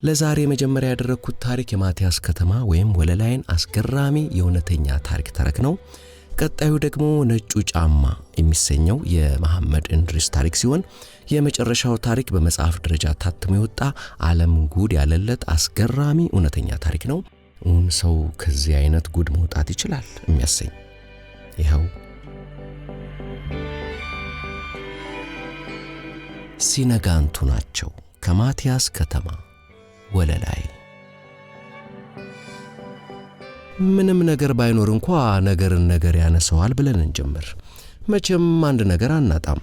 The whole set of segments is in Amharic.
ለዛሬ መጀመሪያ ያደረኩት ታሪክ የማቲያስ ከተማ ወይም ወለላይን አስገራሚ የእውነተኛ ታሪክ ተረክ ነው። ቀጣዩ ደግሞ ነጩ ጫማ የሚሰኘው የመሐመድ እንድሪስ ታሪክ ሲሆን የመጨረሻው ታሪክ በመጽሐፍ ደረጃ ታትሞ የወጣ ዓለም ጉድ ያለለት አስገራሚ እውነተኛ ታሪክ ነው። ሰው ከዚህ አይነት ጉድ መውጣት ይችላል የሚያሰኝ ይኸው ሲነጋንቱ ናቸው ከማቲያስ ከተማ ወለላይ። ምንም ነገር ባይኖር እንኳን ነገር ያነሰዋል ብለን እንጀምር። መቼም አንድ ነገር አናጣም፣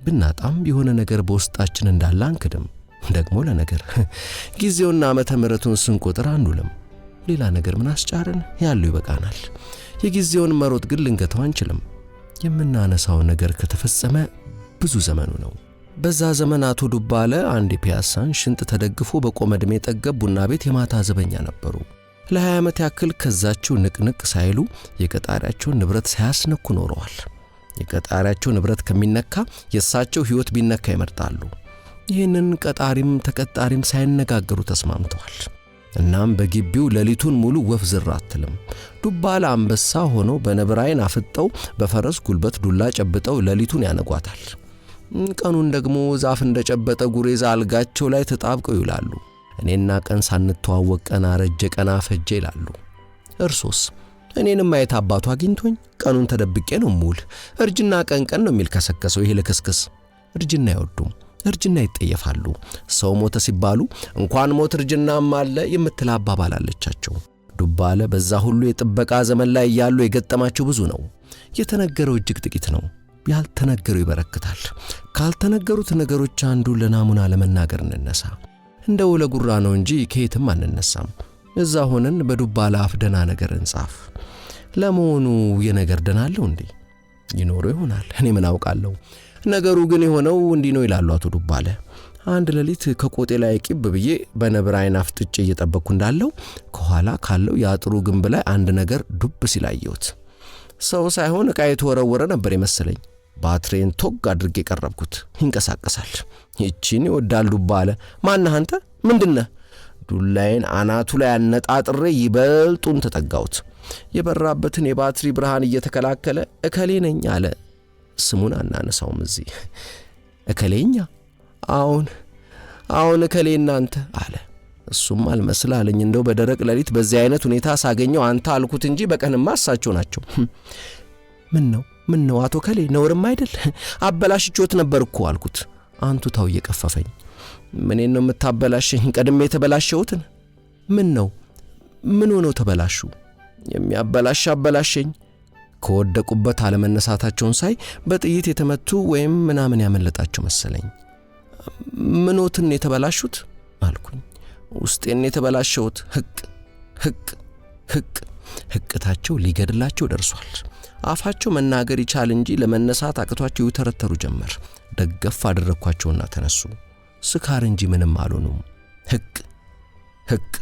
ብናጣም የሆነ ነገር በውስጣችን እንዳለ አንክድም። ደግሞ ለነገር ጊዜውና ዓመተ ምሕረቱን ስንቆጥር አንውልም። ሌላ ነገር ምን አስጫረን? ያለው ይበቃናል። የጊዜውን መሮጥ ግን ልንገታው አንችልም። የምናነሳው ነገር ከተፈጸመ ብዙ ዘመኑ ነው። በዛ ዘመን አቶ ዱባለ አንድ ፒያሳን ሽንጥ ተደግፎ በቆመ ዕድሜ ጠገብ ቡና ቤት የማታ ዘበኛ ነበሩ። ለ20 ዓመት ያክል ከዛቸው ንቅንቅ ሳይሉ የቀጣሪያቸውን ንብረት ሳያስነኩ ኖረዋል። የቀጣሪያቸው ንብረት ከሚነካ የእሳቸው ሕይወት ቢነካ ይመርጣሉ። ይህንን ቀጣሪም ተቀጣሪም ሳይነጋገሩ ተስማምተዋል። እናም በግቢው ሌሊቱን ሙሉ ወፍ ዝር አትልም። ዱባለ አንበሳ ሆኖ በነብር ዓይን አፍጠው በፈረስ ጉልበት ዱላ ጨብጠው ሌሊቱን ያነጓታል። ቀኑን ደግሞ ዛፍ እንደጨበጠ ጉሬዛ አልጋቸው ላይ ተጣብቀው ይውላሉ። እኔና ቀን ሳንተዋወቅ ቀን አረጀ ቀን አፈጀ ይላሉ። እርሶስ? እኔንም ማየት አባቱ አግኝቶኝ ቀኑን ተደብቄ ነው ሙል። እርጅና ቀን ነው የሚል ከሰከሰው ይሄ ለከስከስ። እርጅና አይወዱም፣ እርጅና ይጠየፋሉ። ሰው ሞተ ሲባሉ እንኳን ሞት እርጅናም አለ የምትል አባባል አለቻቸው። ዱባለ በዛ ሁሉ የጥበቃ ዘመን ላይ ያሉ የገጠማቸው ብዙ ነው። የተነገረው እጅግ ጥቂት ነው። ያልተነገረው ይበረክታል። ካልተነገሩት ነገሮች አንዱ ለናሙና ለመናገር እንነሳ። እንደው ለጉራ ነው እንጂ ከየትም አንነሳም። እዛ ሆነን በዱባለ አፍ ደና ነገር እንጻፍ። ለመሆኑ የነገር ደና አለው እንዴ? ይኖረው ይሆናል፣ እኔ ምን አውቃለሁ። ነገሩ ግን የሆነው እንዲህ ነው ይላሉ አቶ ዱባለ። አንድ ሌሊት ከቆጤ ላይ ቂብ ብዬ በነብር ዓይን አፍጥጬ እየጠበቅኩ እንዳለው ከኋላ ካለው የአጥሩ ግንብ ላይ አንድ ነገር ዱብ ሲል አየሁት። ሰው ሳይሆን ዕቃ የተወረወረ ነበር የመሰለኝ። ባትሬን ቶግ አድርጌ ቀረብኩት። ይንቀሳቀሳል። ይቺን ይወዳል ዱባለ። ማነህ አንተ? ምንድነህ? ዱላዬን አናቱ ላይ አነጣጥሬ ይበልጡን ተጠጋሁት። የበራበትን የባትሪ ብርሃን እየተከላከለ እከሌ ነኝ አለ። ስሙን አናነሳውም እዚህ። እከሌኛ? አሁን እከሌ እናንተ አለ። እሱም አልመስል አለኝ። እንደው በደረቅ ሌሊት በዚህ አይነት ሁኔታ ሳገኘው አንተ አልኩት እንጂ በቀንማ እሳቸው ናቸው። ምን ነው አቶ ከሌ ነውርም አይደል? አበላሽቾት ነበርኩ አልኩት። አንቱ ታው እየቀፈፈኝ። ምኔን ነው የምታበላሽኝ? ቀድሜ የተበላሸሁትን? ምን ሆነው ተበላሹ? የሚያበላሽ አበላሸኝ። ከወደቁበት አለመነሳታቸውን ሳይ በጥይት የተመቱ ወይም ምናምን ያመለጣቸው መሰለኝ። ምኖትን የተበላሹት አልኩኝ። ውስጤን የተበላሸሁት ህቅታቸው ሊገድላቸው ደርሷል። አፋቸው መናገር ይቻል እንጂ ለመነሳት አቅቷቸው ይተረተሩ ጀመር። ደገፍ አደረኳቸውና ተነሱ። ስካር እንጂ ምንም አልሆኑም። ህቅ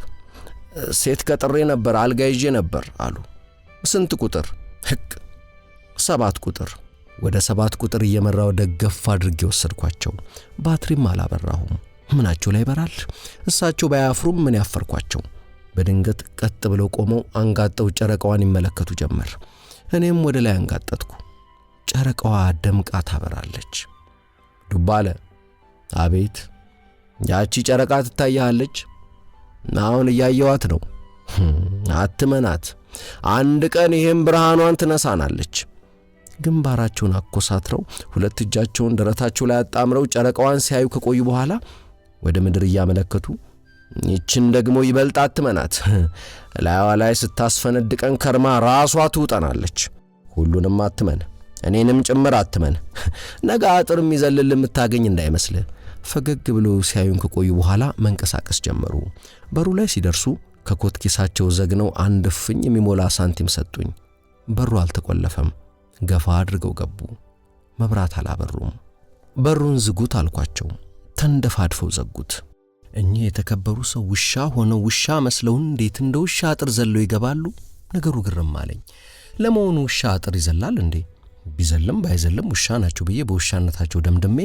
ሴት ቀጥሬ ነበር፣ አልጋ ይዤ ነበር አሉ። ስንት ቁጥር? 7 ቁጥር። ወደ 7 ቁጥር እየመራው ደገፍ አድርጌ ወሰድኳቸው። ባትሪም አላበራሁም። ምናቸው ላይ በራል። እሳቸው ባያፍሩም ምን ያፈርኳቸው። በድንገት ቀጥ ብለው ቆመው አንጋጠው ጨረቃዋን ይመለከቱ ጀመር። እኔም ወደ ላይ አንጋጠጥኩ። ጨረቃዋ ደምቃ ታበራለች። ዱባለ፣ አቤት። ያቺ ጨረቃ ትታያለች? አሁን እያየዋት ነው። አትመናት፣ አንድ ቀን ይሄን ብርሃኗን ትነሳናለች። ግንባራቸውን አኮሳትረው ሁለት እጃቸውን ደረታቸው ላይ አጣምረው ጨረቃዋን ሲያዩ ከቆዩ በኋላ ወደ ምድር እያመለከቱ ይችን ደግሞ ይበልጥ አትመናት፣ ላይዋ ላይ ስታስፈነድቀን ከርማ ራሷ ትውጠናለች። ሁሉንም አትመን፣ እኔንም ጭምር አትመን። ነገ አጥር የሚዘልል የምታገኝ እንዳይመስልህ። ፈገግ ብሎ ሲያዩን ከቆዩ በኋላ መንቀሳቀስ ጀመሩ። በሩ ላይ ሲደርሱ ከኮት ኪሳቸው ዘግነው አንድ ፍኝ የሚሞላ ሳንቲም ሰጡኝ። በሩ አልተቆለፈም። ገፋ አድርገው ገቡ። መብራት አላበሩም። በሩን ዝጉት አልኳቸው። ተንደፋድፈው ዘጉት። እኚህ የተከበሩ ሰው ውሻ ሆነው ውሻ መስለውን እንዴት እንደ ውሻ አጥር ዘለው ይገባሉ? ነገሩ ግርም አለኝ። ለመሆኑ ውሻ አጥር ይዘላል እንዴ? ቢዘልም ባይዘልም ውሻ ናቸው ብዬ በውሻነታቸው ደምድሜ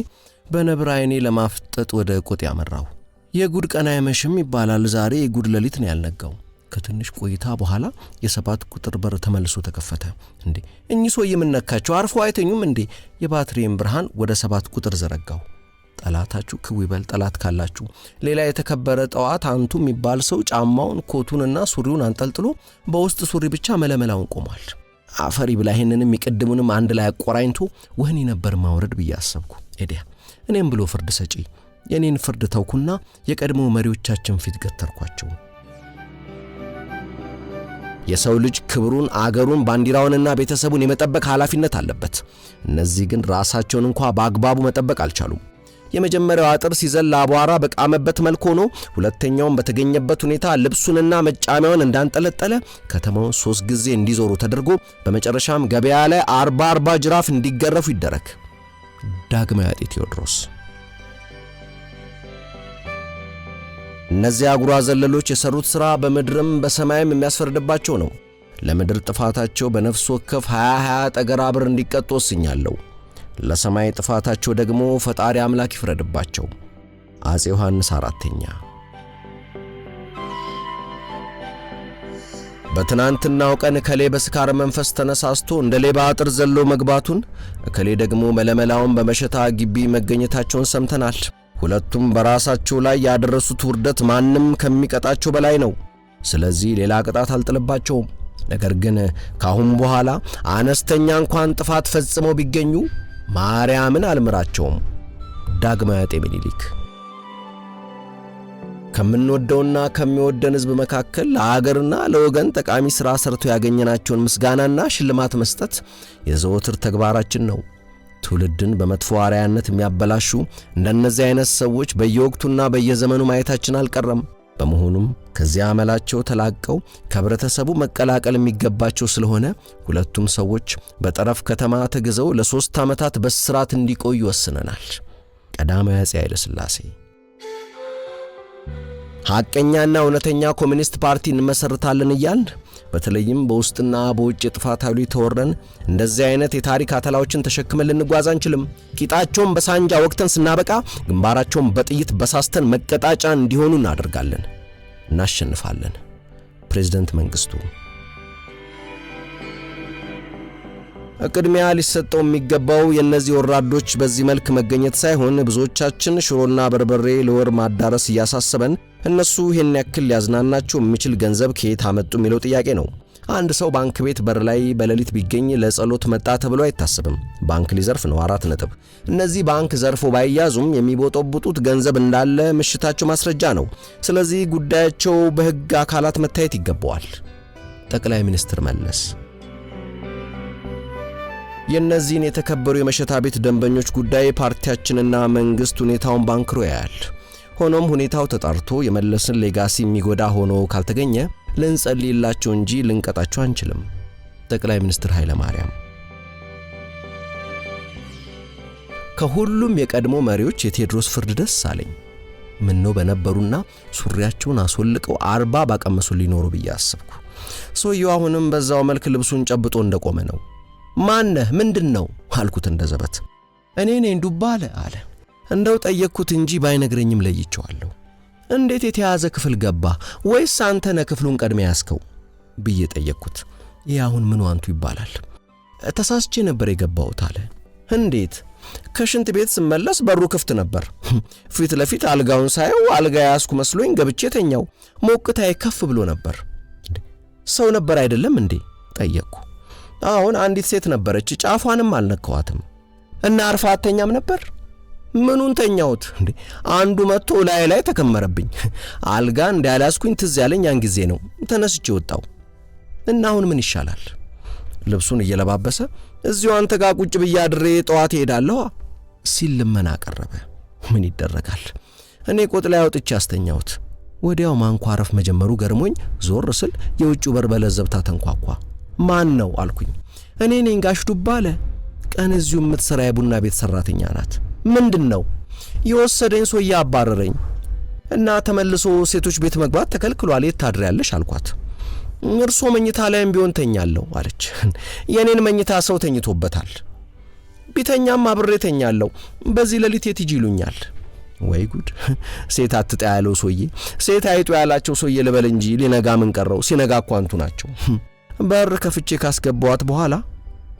በነብር ዓይኔ ለማፍጠጥ ወደ ቆጥ ያመራው። የጉድ ቀን አይመሽም ይባላል። ዛሬ የጉድ ሌሊት ነው ያልነጋው። ከትንሽ ቆይታ በኋላ የ7 ቁጥር በር ተመልሶ ተከፈተ። እንዴ እኚህ ሰው የምነካቸው አርፎ አይተኙም እንዴ? የባትሪን ብርሃን ወደ 7 ቁጥር ዘረጋው። ጠላታችሁ ክው ይበል። ጠላት ካላችሁ ሌላ የተከበረ ጠዋት አንቱ የሚባል ሰው ጫማውን ኮቱንና ሱሪውን አንጠልጥሎ በውስጥ ሱሪ ብቻ መለመላውን ቆሟል። አፈሪ ብላ ይሄንንም ይቀድሙንም አንድ ላይ አቆራኝቶ ወህኒ ነበር ማውረድ ብዬ አሰብኩ። ኤዲያ እኔም ብሎ ፍርድ ሰጪ የኔን ፍርድ ተውኩና የቀድሞ መሪዎቻችን ፊት ገተርኳቸው። የሰው ልጅ ክብሩን፣ አገሩን፣ ባንዲራውንና ቤተሰቡን የመጠበቅ ኃላፊነት አለበት። እነዚህ ግን ራሳቸውን እንኳን በአግባቡ መጠበቅ አልቻሉም። የመጀመሪያው አጥር ሲዘል አቧራ በቃመበት መልኩ ሆኖ ሁለተኛውን በተገኘበት ሁኔታ ልብሱንና መጫሚያውን እንዳንጠለጠለ ከተማውን 3 ጊዜ እንዲዞሩ ተደርጎ በመጨረሻም ገበያ ላይ 40 ጅራፍ እንዲገረፉ ይደረግ። ዳግማዊ አጤ ቴዎድሮስ። እነዚያ አጉራ ዘለሎች የሰሩት ሥራ በምድርም በሰማይም የሚያስፈርድባቸው ነው። ለምድር ጥፋታቸው በነፍስ ወከፍ 20 ጠገራ ብር እንዲቀጡ ወስኛለሁ። ለሰማይ ጥፋታቸው ደግሞ ፈጣሪ አምላክ ይፍረድባቸው። አፄ ዮሐንስ 4ኛ። በትናንትናው ቀን እከሌ በስካር መንፈስ ተነሳስቶ እንደ ሌባ አጥር ዘሎ መግባቱን፣ እከሌ ደግሞ መለመላውን በመሸታ ግቢ መገኘታቸውን ሰምተናል። ሁለቱም በራሳቸው ላይ ያደረሱት ውርደት ማንም ከሚቀጣቸው በላይ ነው። ስለዚህ ሌላ ቅጣት አልጥልባቸውም። ነገር ግን ካሁን በኋላ አነስተኛ እንኳን ጥፋት ፈጽመው ቢገኙ ማርያምን አልምራቸውም። ዳግማዊ አጤ ምኒልክ። ከምንወደውና ከሚወደን ሕዝብ መካከል ለአገርና ለወገን ጠቃሚ ሥራ ሰርቶ ያገኘናቸውን ምስጋናና ሽልማት መስጠት የዘወትር ተግባራችን ነው። ትውልድን በመጥፎ አርአያነት የሚያበላሹ እንደነዚህ አይነት ሰዎች በየወቅቱና በየዘመኑ ማየታችን አልቀረም። በመሆኑም ከዚያ አመላቸው ተላቀው ከህብረተሰቡ መቀላቀል የሚገባቸው ስለሆነ ሁለቱም ሰዎች በጠረፍ ከተማ ተግዘው ለ3 ዓመታት በስራት እንዲቆዩ ወስነናል። ቀዳማዊ አፄ ኃይለ ሥላሴ። ሐቀኛና እውነተኛ ኮሚኒስት ፓርቲ እንመሰርታለን እያልን በተለይም በውስጥና በውጭ የጥፋት ኃይሉ ተወረን እንደዚህ አይነት የታሪክ አተላዎችን ተሸክመን ልንጓዝ አንችልም። ቂጣቸውን በሳንጃ ወቅተን ስናበቃ ግንባራቸውን በጥይት በሳስተን መቀጣጫ እንዲሆኑ እናደርጋለን። እናሸንፋለን። ፕሬዝዳንት መንግስቱ። ቅድሚያ ሊሰጠው የሚገባው የነዚህ ወራዶች በዚህ መልክ መገኘት ሳይሆን ብዙዎቻችን ሽሮና በርበሬ ለወር ማዳረስ እያሳሰበን እነሱ ይሄን ያክል ሊያዝናናቸው የሚችል ገንዘብ ከየት አመጡ የሚለው ጥያቄ ነው። አንድ ሰው ባንክ ቤት በር ላይ በሌሊት ቢገኝ ለጸሎት መጣ ተብሎ አይታሰብም። ባንክ ሊዘርፍ ነው። 4 ነጥብ። እነዚህ ባንክ ዘርፎ ባይያዙም የሚቦጠቡጡት ገንዘብ እንዳለ ምሽታቸው ማስረጃ ነው። ስለዚህ ጉዳያቸው በሕግ አካላት መታየት ይገባዋል። ጠቅላይ ሚኒስትር መለስ። የእነዚህን የተከበሩ የመሸታ ቤት ደንበኞች ጉዳይ ፓርቲያችንና መንግስት ሁኔታውን ባንክሮ ያያል። ሆኖም ሁኔታው ተጣርቶ የመለስን ሌጋሲ የሚጎዳ ሆኖ ካልተገኘ ልንጸልይላቸው እንጂ ልንቀጣቸው አንችልም። ጠቅላይ ሚኒስትር ኃይለ ማርያም። ከሁሉም የቀድሞ መሪዎች የቴዎድሮስ ፍርድ ደስ አለኝ። ምነው በነበሩና ሱሪያቸውን አስወልቀው 40 ባቀመሱ ሊኖሩ ብዬ አሰብኩ። ሰውየው አሁንም በዛው መልክ ልብሱን ጨብጦ እንደቆመ ነው። ማነህ? ምንድነው? አልኩት እንደዘበት። እኔ ነኝ ዱባለ አለ። እንደው ጠየቅኩት እንጂ ባይነግረኝም ለይቼዋለሁ። እንዴት የተያዘ ክፍል ገባ? ወይስ አንተ ነህ ክፍሉን ቀድሜ ያስከው ብዬ ጠየቅኩት። ይህ አሁን ምን ዋንቱ ይባላል? ተሳስቼ ነበር የገባሁት አለ። እንዴት? ከሽንት ቤት ስመለስ በሩ ክፍት ነበር። ፊት ለፊት አልጋውን ሳየው አልጋ ያስኩ መስሎኝ ገብቼ ተኛው። ሞቅታዬ ከፍ ብሎ ነበር። ሰው ነበር አይደለም እንዴ ጠየቅኩ። አሁን አንዲት ሴት ነበረች፣ ጫፏንም አልነካዋትም። እና አርፋ አተኛም ነበር? ምኑን ተኛውት እንዴ? አንዱ መጥቶ ላይ ተከመረብኝ። አልጋ እንዳላስኩኝ ትዝ ያለኝ ያን ጊዜ ነው። ተነስቼ ወጣው። እና አሁን ምን ይሻላል? ልብሱን እየለባበሰ እዚሁ አንተ ጋር ቁጭ ብዬ አድሬ ጠዋት እሄዳለሁ ሲል ልመና ቀረበ። ምን ይደረጋል? እኔ ቆጥ ላይ አውጥቼ አስተኛውት። ወዲያው ማንኳረፍ መጀመሩ ገርሞኝ ዞር ስል የውጭው በር በለዘብታ ተንኳኳ። ማን ነው አልኩኝ። እኔ ነኝ ጋሽ ዱባለ። ቀን እዚሁ የምትሰራ የቡና ቤት ሰራተኛ ናት። ምንድነው? የወሰደኝ ሰው ያባረረኝ እና ተመልሶ ሴቶች ቤት መግባት ተከልክሏል። የት ታድሪያለሽ አልኳት። እርሶ መኝታ ላይም ቢሆን ተኛለሁ አለች። የኔን መኝታ ሰው ተኝቶበታል። ቢተኛም አብሬ ተኛለሁ። በዚህ ሌሊት የት ይሉኛል? ወይ ጉድ! ሴት አትጣ ያለው ሰውዬ ሴት አይጡ ያላቸው ሰውዬ ልበል እንጂ ሊነጋ ምን ቀረው? ሲነጋ እኮ አንቱ ናቸው። በር ከፍቼ ካስገባዋት በኋላ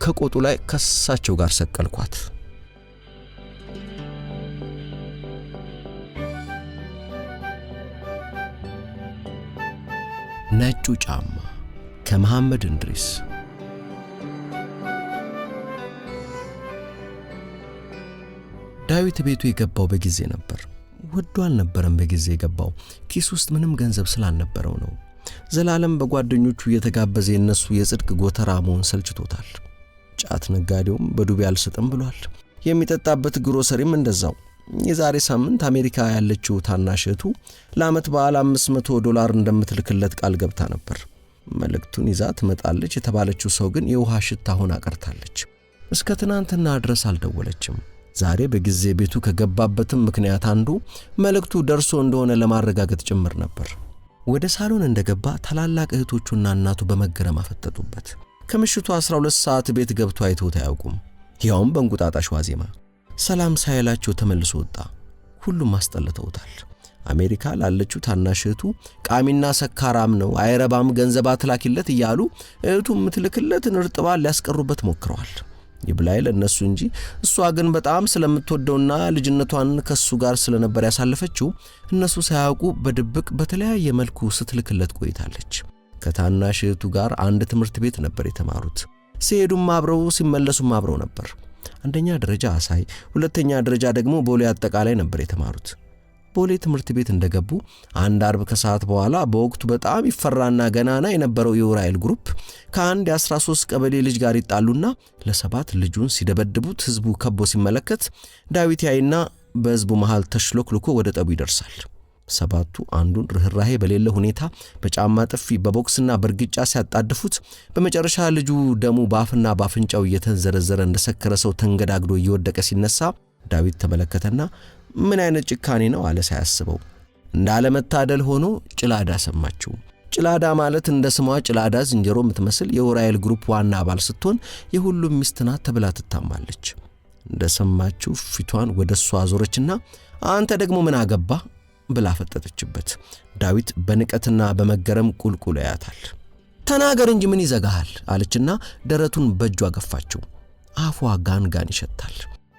ከቆጡ ላይ ከሳቸው ጋር ሰቀልኳት። ነጩ ጫማ ከመሐመድ እንድሪስ። ዳዊት ቤቱ የገባው በጊዜ ነበር። ወዶ አልነበረም በጊዜ የገባው፣ ኪስ ውስጥ ምንም ገንዘብ ስላልነበረው ነው። ዘላለም በጓደኞቹ የተጋበዘ የነሱ የጽድቅ ጎተራ መሆን ሰልችቶታል። ጫት ነጋዴውም በዱቤ አልሰጥም ብሏል። የሚጠጣበት ግሮሰሪም እንደዛው። የዛሬ ሳምንት አሜሪካ ያለችው ታናሽ እህቱ ለዓመት በዓል $500 እንደምትልክለት ቃል ገብታ ነበር። መልእክቱን ይዛ ትመጣለች የተባለችው ሰው ግን የውሃ ሽታ ሆና ቀርታለች። እስከ ትናንትና ድረስ አልደወለችም። ዛሬ በጊዜ ቤቱ ከገባበትም ምክንያት አንዱ መልእክቱ ደርሶ እንደሆነ ለማረጋገጥ ጭምር ነበር። ወደ ሳሎን እንደገባ ታላላቅ እህቶቹና እናቱ በመገረም አፈጠጡበት። ከምሽቱ 12 ሰዓት ቤት ገብቶ አይተውት አያውቁም። ያውም በእንቁጣጣሽ ዋዜማ። ሰላም ሳይላቸው ተመልሶ ወጣ። ሁሉም አስጠልተውታል። አሜሪካ ላለችው ታናሽ እህቱ ቃሚና ሰካራም ነው፣ አይረባም፣ ገንዘብ አትላኪለት እያሉ እህቱ የምትልክለትን እርጥባን ሊያስቀሩበት ሞክረዋል። ይብላኝ ለነሱ እንጂ እሷ ግን በጣም ስለምትወደውና ልጅነቷን ከሱ ጋር ስለነበር ያሳለፈችው እነሱ ሳያውቁ በድብቅ በተለያየ መልኩ ስትልክለት ቆይታለች። ከታናሽ እህቱ ጋር አንድ ትምህርት ቤት ነበር የተማሩት። ሲሄዱም አብረው ሲመለሱም አብረው ነበር። አንደኛ ደረጃ አሳይ፣ ሁለተኛ ደረጃ ደግሞ ቦሌ አጠቃላይ ነበር የተማሩት። ቦሌ ትምህርት ቤት እንደገቡ አንድ አርብ ከሰዓት በኋላ በወቅቱ በጣም ይፈራና ገናና የነበረው የኡራኤል ግሩፕ ከአንድ የ13 ቀበሌ ልጅ ጋር ይጣሉና ለ7 ልጁን ሲደበድቡት ህዝቡ ከቦ ሲመለከት ዳዊት ያይና በህዝቡ መሃል ተሽሎክልኮ ወደ ጠቡ ይደርሳል። 7ቱ አንዱን ርህራሄ በሌለ ሁኔታ በጫማ ጥፊ በቦክስና በርግጫ ሲያጣድፉት በመጨረሻ ልጁ ደሙ ባፍና ባፍንጫው እየተንዘረዘረ እንደሰከረ ሰው ተንገዳግዶ እየወደቀ ሲነሳ ዳዊት ተመለከተና ምን አይነት ጭካኔ ነው አለ ሳያስበው። እንዳለመታደል ሆኖ ጭላዳ ሰማችው። ጭላዳ ማለት እንደ ስሟ ጭላዳ ዝንጀሮ የምትመስል የኡራኤል ግሩፕ ዋና አባል ስትሆን የሁሉም ሚስት ናት ተብላ ትታማለች። እንደሰማችው ፊቷን ወደሷ አዞረችና አንተ ደግሞ ምን አገባ ብላ ፈጠጠችበት። ዳዊት በንቀትና በመገረም ቁልቁል ያያታል። ተናገር እንጂ ምን ይዘጋሃል አለችና ደረቱን በእጇ ገፋችው። አፏ ጋንጋን ይሸታል።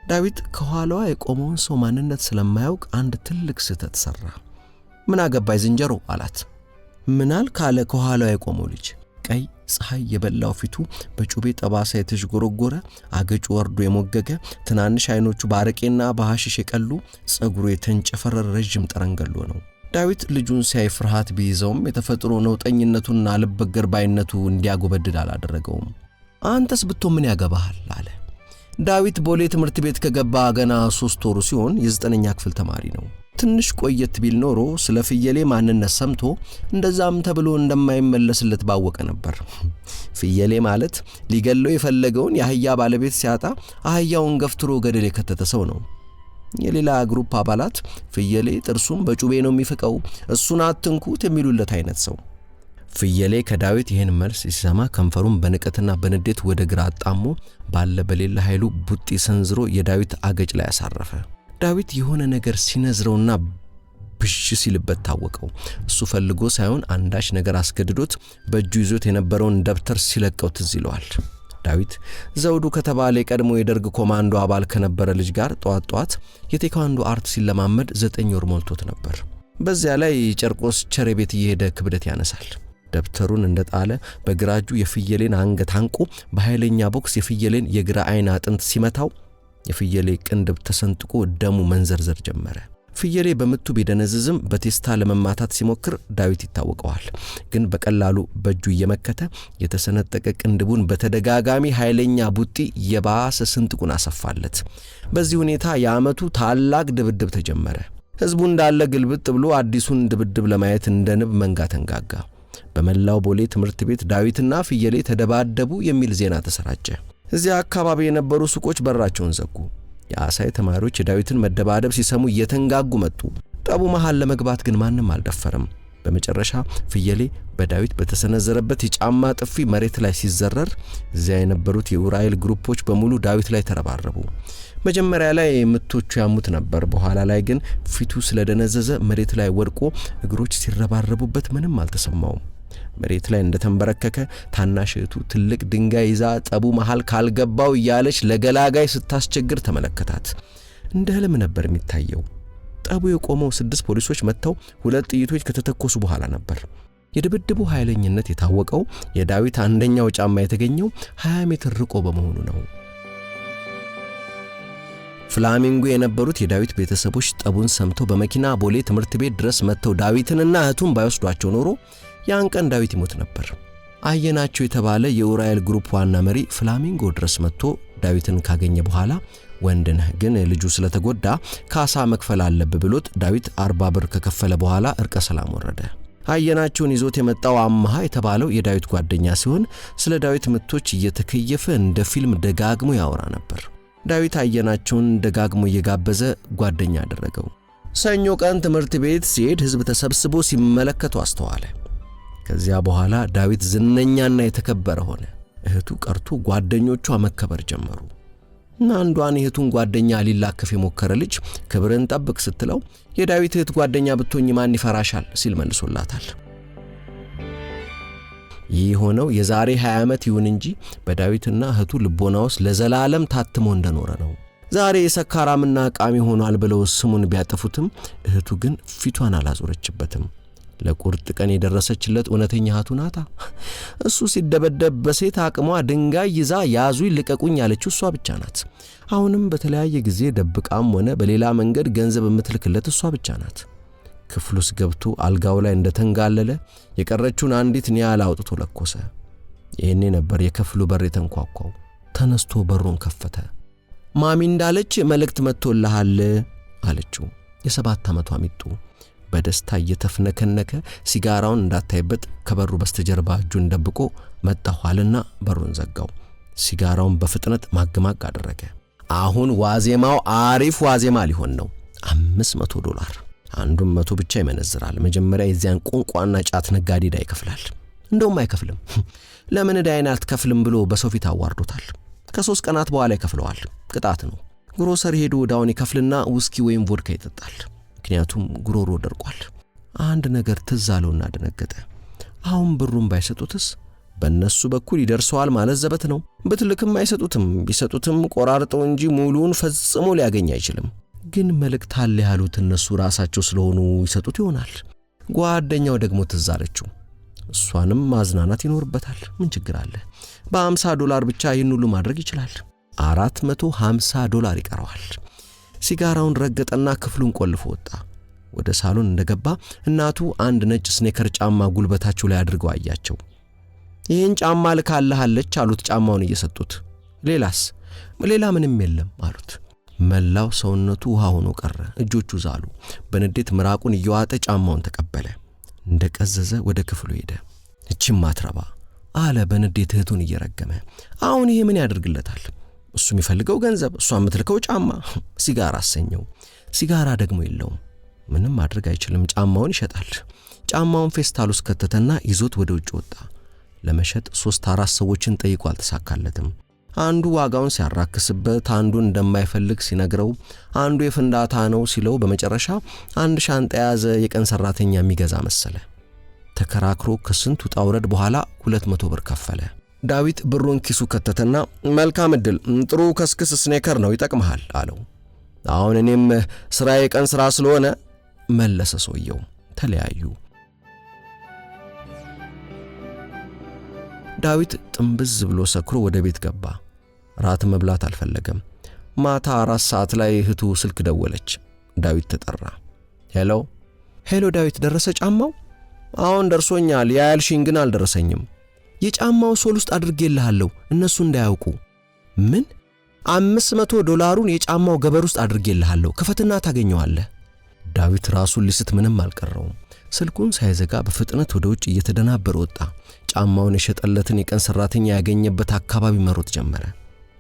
ዳዊት ከኋላዋ የቆመውን ሰው ማንነት ስለማያውቅ አንድ ትልቅ ስህተት ሰራ። ምን አገባይ ዝንጀሮ አላት። ምናል ካለ ከኋላዋ የቆመው ልጅ ቀይ ፀሐይ የበላው ፊቱ በጩቤ ጠባሳ የተዥጎረጎረ፣ አገጩ ወርዶ የሞገገ፣ ትናንሽ አይኖቹ ባረቄና በሐሽሽ የቀሉ፣ ጸጉሩ የተንጨፈረረ ረጅም ጠረንገሎ ነው። ዳዊት ልጁን ሲያይ ፍርሃት ቢይዘውም የተፈጥሮ ነውጠኝነቱና ልበገር ባይነቱ እንዲያጎበድድ አላደረገውም። አንተስ ብትሆን ምን ያገባሃል አለ። ዳዊት ቦሌ ትምህርት ቤት ከገባ ገና 3 ወሩ ሲሆን የ9ኛ ክፍል ተማሪ ነው። ትንሽ ቆየት ቢል ኖሮ ስለ ፍየሌ ማንነት ሰምቶ እንደዛም ተብሎ እንደማይመለስለት ባወቀ ነበር። ፍየሌ ማለት ሊገለው የፈለገውን የአህያ ባለቤት ሲያጣ አህያውን ገፍትሮ ገደል የከተተ ሰው ነው። የሌላ ግሩፕ አባላት ፍየሌ ጥርሱን በጩቤ ነው የሚፍቀው፣ እሱን አትንኩት የሚሉለት አይነት ሰው። ፍየሌ ከዳዊት ይህን መልስ ሲሰማ ከንፈሩን በንቀትና በንዴት ወደ ግራ አጣሞ ባለ በሌላ ኃይሉ ቡጢ ሰንዝሮ የዳዊት አገጭ ላይ ያሳረፈ። ዳዊት የሆነ ነገር ሲነዝረውና ብሽ ሲልበት ታወቀው። እሱ ፈልጎ ሳይሆን አንዳች ነገር አስገድዶት በእጁ ይዞት የነበረውን ደብተር ሲለቀው ትዝ ይለዋል። ዳዊት ዘውዱ ከተባለ የቀድሞ የደርግ ኮማንዶ አባል ከነበረ ልጅ ጋር ጧት የቴኳንዶ አርት ሲለማመድ 9 ወር ሞልቶት ነበር። በዚያ ላይ ጨርቆስ ቸሬ ቤት እየሄደ ክብደት ያነሳል። ደብተሩን እንደጣለ በግራጁ የፍየሌን አንገት አንቆ በኃይለኛ ቦክስ የፍየሌን የግራ አይን አጥንት ሲመታው የፍየሌ ቅንድብ ተሰንጥቆ ደሙ መንዘርዘር ጀመረ። ፍየሌ በምቱ ቢደነዝዝም በቴስታ ለመማታት ሲሞክር ዳዊት ይታወቀዋል። ግን በቀላሉ በእጁ እየመከተ የተሰነጠቀ ቅንድቡን በተደጋጋሚ ኃይለኛ ቡጢ የባሰ ስንጥቁን አሰፋለት። በዚህ ሁኔታ የዓመቱ ታላቅ ድብድብ ተጀመረ። ህዝቡ እንዳለ ግልብጥ ብሎ አዲሱን ድብድብ ለማየት እንደ ንብ መንጋ ተንጋጋ። በመላው ቦሌ ትምህርት ቤት ዳዊትና ፍየሌ ተደባደቡ የሚል ዜና ተሰራጨ። እዚያ አካባቢ የነበሩ ሱቆች በራቸውን ዘጉ። የአሳይ ተማሪዎች የዳዊትን መደባደብ ሲሰሙ እየተንጋጉ መጡ። ጠቡ መሃል ለመግባት ግን ማንም አልደፈረም። በመጨረሻ ፍየሌ በዳዊት በተሰነዘረበት የጫማ ጥፊ መሬት ላይ ሲዘረር እዚያ የነበሩት የኡራኤል ግሩፖች በሙሉ ዳዊት ላይ ተረባረቡ። መጀመሪያ ላይ ምቶቹ ያሙት ነበር። በኋላ ላይ ግን ፊቱ ስለደነዘዘ መሬት ላይ ወድቆ እግሮች ሲረባረቡበት ምንም አልተሰማውም። መሬት ላይ እንደተንበረከከ ታናሽ እህቱ ትልቅ ድንጋይ ይዛ ጠቡ መሃል ካልገባው እያለች ለገላጋይ ስታስቸግር ተመለከታት። እንደ ህልም ነበር የሚታየው። ጠቡ የቆመው 6 ፖሊሶች መጥተው 2 ጥይቶች ከተተኮሱ በኋላ ነበር። የድብድቡ ኃይለኝነት የታወቀው የዳዊት አንደኛው ጫማ የተገኘው 20 ሜትር ርቆ በመሆኑ ነው። ፍላሚንጎ የነበሩት የዳዊት ቤተሰቦች ጠቡን ሰምተው በመኪና ቦሌ ትምህርት ቤት ድረስ መጥተው ዳዊትንና እህቱን ባይወስዷቸው ኖሮ ያን ቀን ዳዊት ይሞት ነበር። አየናቸው የተባለ የኡራኤል ግሩፕ ዋና መሪ ፍላሚንጎ ድረስ መጥቶ ዳዊትን ካገኘ በኋላ ወንድነህ ግን ልጁ ስለተጎዳ ካሳ መክፈል አለበት ብሎት ዳዊት 40 ብር ከከፈለ በኋላ እርቀ ሰላም ወረደ። አየናቸውን ይዞት የመጣው አማሃ የተባለው የዳዊት ጓደኛ ሲሆን ስለ ዳዊት ምቶች እየተከየፈ እንደ ፊልም ደጋግሞ ያወራ ነበር። ዳዊት አየናቸውን ደጋግሞ እየጋበዘ ጓደኛ አደረገው። ሰኞ ቀን ትምህርት ቤት ሲሄድ ህዝብ ተሰብስቦ ሲመለከቱ አስተዋለ። ከዚያ በኋላ ዳዊት ዝነኛና የተከበረ ሆነ። እህቱ ቀርቶ ጓደኞቿ መከበር ጀመሩ። አንዷን እህቱን ጓደኛ ሊላከፍ የሞከረ ልጅ ክብርን ጠብቅ ስትለው የዳዊት እህት ጓደኛ ብትሆኝ ማን ይፈራሻል ሲል መልሶላታል። ይህ ሆነው የዛሬ 20 ዓመት ይሁን እንጂ በዳዊትና እህቱ ልቦና ውስጥ ለዘላለም ታትሞ እንደኖረ ነው። ዛሬ ሰካራምና ቃሚ ሆኗል ብለው ስሙን ቢያጠፉትም እህቱ ግን ፊቷን አላዞረችበትም። ለቁርጥ ቀን የደረሰችለት እውነተኛ እህቱ ናታ። እሱ ሲደበደብ በሴት አቅሟ ድንጋይ ይዛ ያዙኝ ልቀቁኝ ያለችው እሷ ብቻ ናት። አሁንም በተለያየ ጊዜ ደብቃም ሆነ በሌላ መንገድ ገንዘብ የምትልክለት እሷ ብቻ ናት። ክፍሉስ ገብቶ አልጋው ላይ እንደተንጋለለ የቀረችውን አንዲት ኒያላ አውጥቶ ለኮሰ። ይሄኔ ነበር የክፍሉ በር የተንኳኳው። ተነስቶ በሩን ከፈተ። ማሚ እንዳለች መልእክት መጥቶልሃል አለችው። የ7 ዓመቷ ሚጡ በደስታ እየተፍነከነከ ሲጋራውን እንዳታይበት ከበሩ በስተጀርባ እጁን ደብቆ መጣኋልና በሩን ዘጋው። ሲጋራውን በፍጥነት ማግማግ አደረገ። አሁን ዋዜማው አሪፍ ዋዜማ ሊሆን ነው። $500 አንዱን 100 ብቻ ይመነዝራል። መጀመሪያ የዚያን ቁንቋና ጫት ነጋዴ ዕዳ ይከፍላል። እንደውም አይከፍልም። ለምን ዕዳዬን አትከፍልም ብሎ በሰው ፊት አዋርዶታል። ከ3 ቀናት በኋላ ይከፍለዋል። ቅጣት ነው። ግሮሰሪ ሄዶ ዕዳውን ይከፍልና ውስኪ ወይም ቮድካ ይጠጣል። ምክንያቱም ጉሮሮ ደርቋል። አንድ ነገር ትዝ አለውና ደነገጠ። አሁን ብሩን ባይሰጡትስ? በእነሱ በኩል ይደርሰዋል ማለት ዘበት ነው። ብትልክም አይሰጡትም። ቢሰጡትም ቆራርጠው እንጂ ሙሉውን ፈጽሞ ሊያገኝ አይችልም። ግን መልእክት አለ ያሉት እነሱ ራሳቸው ስለሆኑ ይሰጡት ይሆናል። ጓደኛው ደግሞ ትዝ አለችው። እሷንም ማዝናናት ይኖርበታል። ምን ችግር አለ? $50 ብቻ ይህን ሁሉ ማድረግ ይችላል። $450 ይቀረዋል። ሲጋራውን ረገጠና ክፍሉን ቆልፎ ወጣ። ወደ ሳሎን እንደገባ እናቱ አንድ ነጭ ስኔከር ጫማ ጉልበታቸው ላይ አድርገው አያቸው። ይህን ጫማ ልካለሃለች አሉት ጫማውን እየሰጡት። ሌላስ? ሌላ ምንም የለም አሉት። መላው ሰውነቱ ውሃ ሆኖ ቀረ። እጆቹ ዛሉ። በንዴት ምራቁን እየዋጠ ጫማውን ተቀበለ። እንደቀዘዘ ወደ ክፍሉ ሄደ። እቺም ማትረባ አለ በንዴት እህቱን እየረገመ። አሁን ይሄ ምን ያደርግለታል? እሱ የሚፈልገው ገንዘብ፣ እሷ የምትልከው ጫማ። ሲጋራ አሰኘው። ሲጋራ ደግሞ የለውም። ምንም ማድረግ አይችልም። ጫማውን ይሸጣል። ጫማውን ፌስታል ውስጥ ከተተና ይዞት ወደ ውጭ ወጣ። ለመሸጥ 3-4 ሰዎችን ጠይቆ አልተሳካለትም። አንዱ ዋጋውን ሲያራክስበት፣ አንዱ እንደማይፈልግ ሲነግረው፣ አንዱ የፍንዳታ ነው ሲለው፣ በመጨረሻ አንድ ሻንጣ የያዘ የቀን ሰራተኛ የሚገዛ መሰለ። ተከራክሮ ከስንት ውጣ ውረድ በኋላ 200 ብር ከፈለ። ዳዊት ብሩን ኪሱ ከተተና መልካም እድል፣ ጥሩ ከስክስ ስኔከር ነው ይጠቅምሃል አለው። አሁን እኔም ስራዬ የቀን ስራ ስለሆነ መለሰ ሰውየው። ተለያዩ። ዳዊት ጥምብዝ ብሎ ሰክሮ ወደ ቤት ገባ። ራት መብላት አልፈለገም። ማታ 4 ሰዓት ላይ እህቱ ስልክ ደወለች። ዳዊት ተጠራ። ሄሎ ዳዊት፣ ደረሰ ጫማው? አሁን ደርሶኛል። ያልሽኝ ግን አልደረሰኝም። የጫማው ሶል ውስጥ አድርጌልሃለሁ እነሱ እንዳያውቁ። ምን? $500 የጫማው ገበር ውስጥ አድርጌልሃለሁ፣ ክፈትና ታገኘዋለህ። ዳዊት ራሱን ሊስት ምንም አልቀረውም። ስልኩን ሳይዘጋ በፍጥነት ወደ ውጭ እየተደናበረ ወጣ። ጫማውን የሸጠለትን የቀን ሰራተኛ ያገኘበት አካባቢ መሮጥ ጀመረ።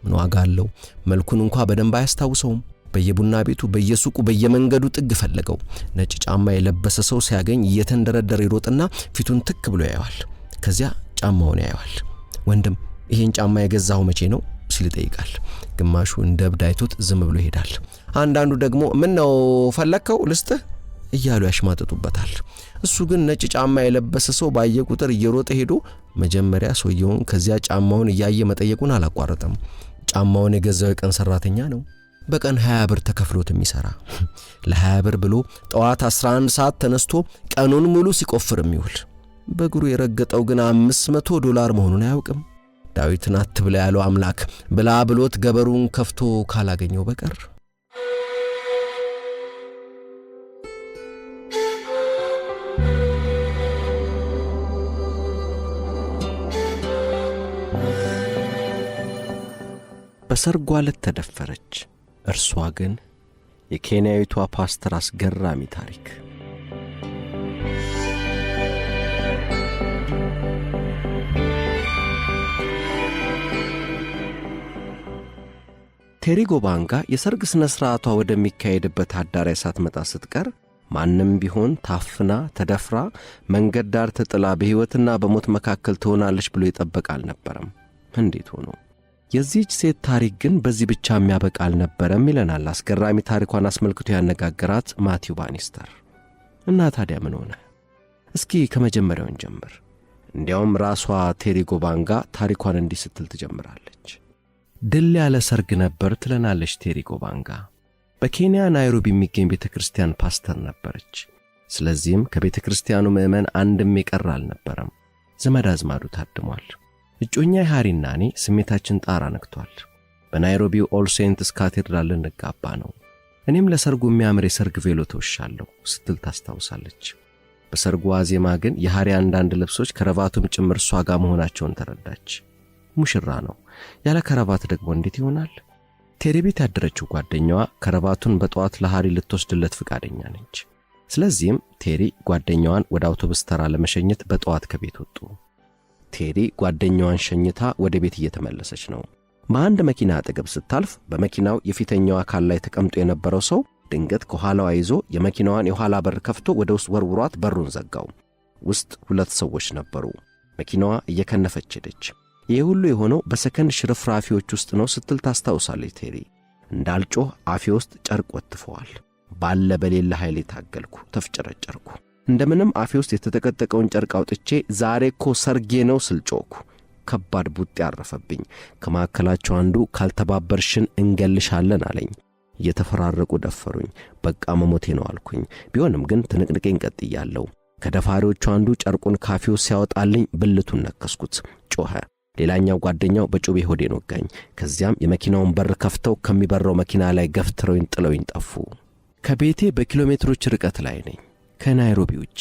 ምን ዋጋ አለው? መልኩን እንኳን በደንብ አያስታውሰውም። በየቡና ቤቱ፣ በየሱቁ፣ በየመንገዱ ጥግ ፈለገው። ነጭ ጫማ የለበሰ ሰው ሲያገኝ እየተንደረደረ ይሮጥና ፊቱን ትክ ብሎ ያየዋል። ከዚያ ጫማውን ያየዋል። ወንድም ይሄን ጫማ የገዛው መቼ ነው ሲል ይጠይቃል። ግማሹ እንደ እብድ አይቶት ዝም ብሎ ይሄዳል። አንዳንዱ ደግሞ ምን ነው ፈለከው ልስጥህ እያሉ ያሽማጥጡበታል። እሱ ግን ነጭ ጫማ የለበሰ ሰው ባየ ቁጥር እየሮጠ ሄዶ መጀመሪያ ሰውየውን ከዚያ ጫማውን እያየ መጠየቁን አላቋረጠም። ጫማውን የገዛው የቀን ሰራተኛ ነው። በቀን 20 ብር ተከፍሎት የሚሰራ ለ20 ብር ብሎ ጠዋት 11 ሰዓት ተነስቶ ቀኑን ሙሉ ሲቆፍር የሚውል በእግሩ የረገጠው ግን $500 መሆኑን አያውቅም። ዳዊትን አትብላ ያለው አምላክ ብላ ብሎት ገበሩን ከፍቶ ካላገኘው በቀር በሰርጓ ዕለት ተደፈረች። እርሷ ግን የኬንያዊቷ ፓስተር አስገራሚ ታሪክ። ቴሪ ጎባንጋ የሰርግ ስነ ስርዓቷ ወደሚካሄድበት አዳራሽ ሳትመጣ ስትቀር ማንም ቢሆን ታፍና ተደፍራ መንገድ ዳር ተጥላ በሕይወትና በሞት መካከል ትሆናለች ብሎ ይጠበቅ አልነበረም። እንዴት ሆኖ? የዚህች ሴት ታሪክ ግን በዚህ ብቻ የሚያበቃ አልነበረም ይለናል አስገራሚ ታሪኳን አስመልክቶ ያነጋገራት ማቲው ባኒስተር። እና ታዲያ ምን ሆነ? እስኪ ከመጀመሪያውን ጀምር። እንዲያውም ራሷ ቴሪ ጎባንጋ ታሪኳን እንዲህ ስትል ትጀምራለች። ድል ያለ ሰርግ ነበር ትለናለች ቴሪ ጎባንጋ። በኬንያ ናይሮቢ የሚገኝ ቤተክርስቲያን ፓስተር ነበረች። ስለዚህም ከቤተክርስቲያኑ ምዕመን አንድም የቀረ አልነበረም። ዘመድ አዝማዱ ታድሟል። እጮኛ ሃሪና እኔ ስሜታችን ጣራ ነክቷል። በናይሮቢው ኦል ሴንትስ ካቴድራል ልንጋባ ነው። እኔም ለሰርጉ የሚያምር የሰርግ ቬሎ ተወሻለሁ ስትል ታስታውሳለች። በሰርጉ ዋዜማ ግን የሃሪ አንዳንድ ልብሶች ከረባቱም ጭምር እሷ ጋር መሆናቸውን ተረዳች። ሙሽራ ነው፣ ያለ ከረባት ደግሞ እንዴት ይሆናል? ቴሪ ቤት ያደረችው ጓደኛዋ ከረባቱን በጠዋት ለሃሪ ልትወስድለት ፍቃደኛ ነች። ስለዚህም ቴሪ ጓደኛዋን ወደ አውቶቡስ ተራ ለመሸኘት በጠዋት ከቤት ወጡ። ቴሪ ጓደኛዋን ሸኝታ ወደ ቤት እየተመለሰች ነው። በአንድ መኪና አጠገብ ስታልፍ በመኪናው የፊተኛው አካል ላይ ተቀምጦ የነበረው ሰው ድንገት ከኋላዋ ይዞ የመኪናዋን የኋላ በር ከፍቶ ወደ ውስጥ ወርውሯት በሩን ዘጋው። ውስጥ 2 ሰዎች ነበሩ። መኪናዋ እየከነፈች ሄደች። ይህ ሁሉ የሆነው በሰከንድ ሽርፍራፊዎች ውስጥ ነው ስትል ታስታውሳለች ቴሪ። እንዳልጮህ አፌ ውስጥ ጨርቅ ወጥፈዋል። ባለ በሌለ ኃይል ታገልኩ፣ ተፍጨረጨርኩ። እንደምንም አፌ ውስጥ የተጠቀጠቀውን ጨርቅ አውጥቼ ዛሬ እኮ ሰርጌ ነው ስልጮኩ። ከባድ ቡጥ ያረፈብኝ። ከማከላቸው አንዱ ካልተባበርሽን እንገልሻለን አለኝ። እየተፈራረቁ ደፈሩኝ። በቃ መሞቴ ነው አልኩኝ። ቢሆንም ግን ትንቅንቄን ቀጥያለሁ። ከደፋሪዎቹ አንዱ ጨርቁን ካፌው ሲያወጣልኝ ብልቱን ነከስኩት። ጮኸ። ሌላኛው ጓደኛው በጩቤ ሆዴን ወጋኝ። ከዚያም የመኪናውን በር ከፍተው ከሚበረው መኪና ላይ ገፍትረውኝ ጥለውኝ ጠፉ። ከቤቴ በኪሎሜትሮች ርቀት ላይ ነኝ። ከናይሮቢ ውጪ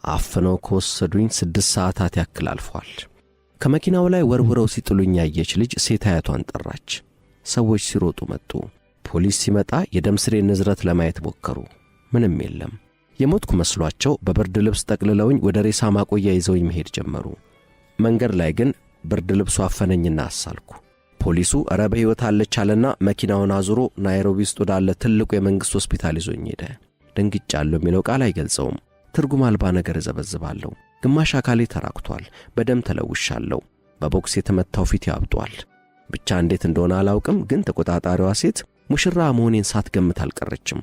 አፍነው ከወሰዱኝ 6 ሰዓታት ያክል አልፏል። ከመኪናው ላይ ወርውረው ሲጥሉኝ ያየች ልጅ ሴት አያቷን ጠራች። ሰዎች ሲሮጡ መጡ። ፖሊስ ሲመጣ የደም ስሬን ንዝረት ለማየት ሞከሩ። ምንም የለም። የሞትኩ መስሏቸው በብርድ ልብስ ጠቅልለውኝ ወደ ሬሳ ማቆያ ይዘውኝ መሄድ ጀመሩ። መንገድ ላይ ግን ብርድ ልብሱ አፈነኝና አሳልኩ። ፖሊሱ ኧረ በሕይወት አለች አለና መኪናውን አዙሮ ናይሮቢ ውስጥ ወዳለ ትልቁ የመንግሥት ሆስፒታል ይዞኝ ሄደ። ደንግጫለሁ የሚለው ቃል አይገልጸውም። ትርጉም አልባ ነገር እዘበዝባለሁ። ግማሽ አካሌ ተራክቷል። በደም ተለውሻለሁ። በቦክስ የተመታው ፊት ያብጧል። ብቻ እንዴት እንደሆነ አላውቅም፣ ግን ተቆጣጣሪዋ ሴት ሙሽራ መሆኔን ሳትገምት አልቀረችም።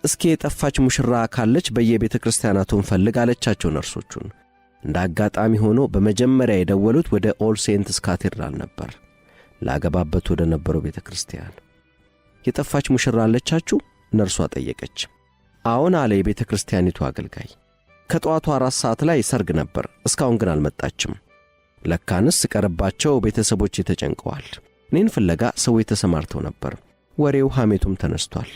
እስኪ የጠፋች ሙሽራ ካለች በየቤተ ክርስቲያናቱን ፈልግ አለቻቸው ነርሶቹን። እንደ አጋጣሚ ሆኖ በመጀመሪያ የደወሉት ወደ ኦል ሴንትስ ካቴድራል ነበር፣ ላገባበት ወደ ነበረው ቤተ ክርስቲያን። የጠፋች ሙሽራ አለቻችሁ? ነርሷ ጠየቀች። አዎን አለ የቤተ ክርስቲያኒቱ አገልጋይ። ከጠዋቱ 4 ሰዓት ላይ ሰርግ ነበር፣ እስካሁን ግን አልመጣችም። ለካንስ ቀረባቸው ቤተሰቦች ተጨንቀዋል። እኔን ፍለጋ ሰዎች ተሰማርተው ነበር። ወሬው ሐሜቱም ተነስቷል።